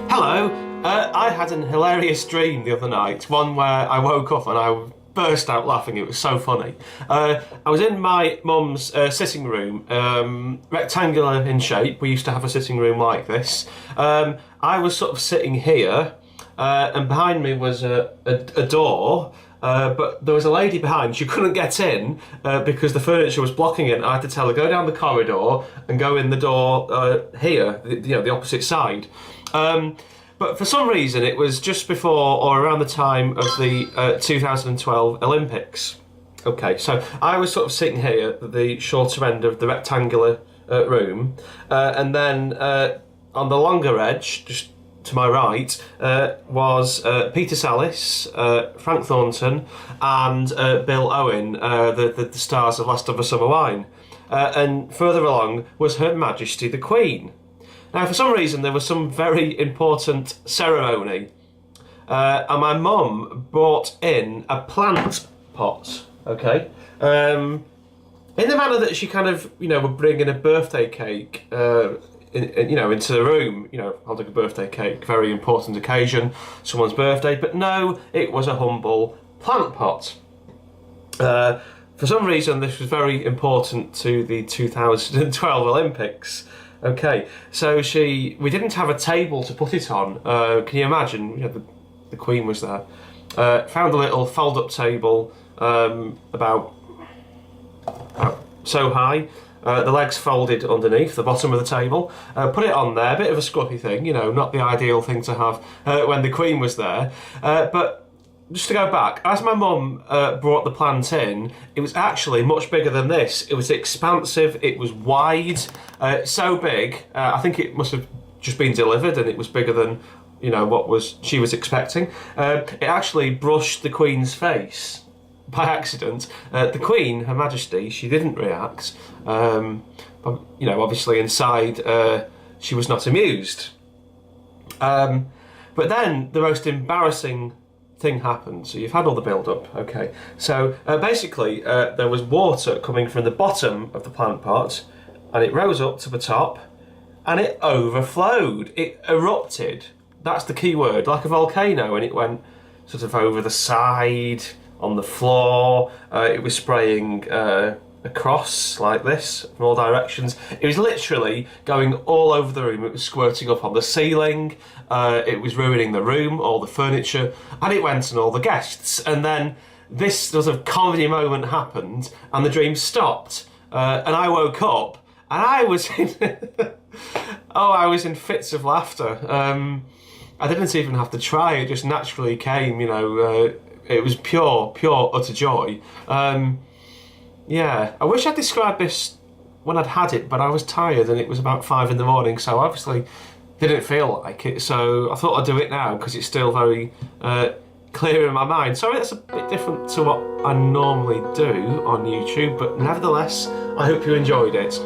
Hello, I had an hilarious dream the other night, one where I woke up and I burst out laughing. It was so funny. I was in my mum's sitting room, rectangular in shape. We used to have a sitting room like this. I was sort of sitting here, and behind me was a door. But there was a lady behind. She couldn't get in because the furniture was blocking it. I had to tell her, go down the corridor and go in the door here, the opposite side. But for some reason, it was just before or around the time of the 2012 Olympics. Okay, so I was sort of sitting here at the shorter end of the rectangular room, and then on the longer edge, just to my right, was Peter Sallis, Frank Thornton, and Bill Owen, the stars of Last of a Summer Wine. And further along was Her Majesty the Queen. Now, for some reason, there was some very important ceremony, and my mum brought in a plant pot, okay? In the manner that she kind of, would bring in a birthday cake, into the room, holding a birthday cake, very important occasion, someone's birthday, but no, it was a humble plant pot. For some reason, this was very important to the 2012 Olympics. Okay, so we didn't have a table to put it on. Can you imagine? The Queen was there. Found a little fold-up table about so high. The legs folded underneath the bottom of the table. Put it on there, a bit of a scruffy thing, not the ideal thing to have when the Queen was there. But just to go back, as my mum brought the plant in, it was actually much bigger than this. It was expansive, it was wide, so big, I think it must have just been delivered and it was bigger than, what she was expecting. It actually brushed the Queen's face by accident. The Queen, Her Majesty, she didn't react. Obviously inside she was not amused. But then the most embarrassing thing happened. So you've had all the build-up, okay. So basically there was water coming from the bottom of the plant pot and it rose up to the top and it overflowed. It erupted. That's the key word, like a volcano, and it went sort of over the side, on the floor. It was spraying across like this from all directions. It was literally going all over the room. It was squirting up on the ceiling. It was ruining the room, all the furniture, and it went on all the guests. And then this sort of comedy moment happened, and the dream stopped. And I woke up, and I was in I was in fits of laughter. I didn't even have to try. It just naturally came. It was pure, utter joy. Yeah, I wish I'd described this when I'd had it, but I was tired and it was about 5 in the morning, so obviously didn't feel like it, so I thought I'd do it now because it's still very clear in my mind. Sorry, that's a bit different to what I normally do on YouTube, but nevertheless, I hope you enjoyed it.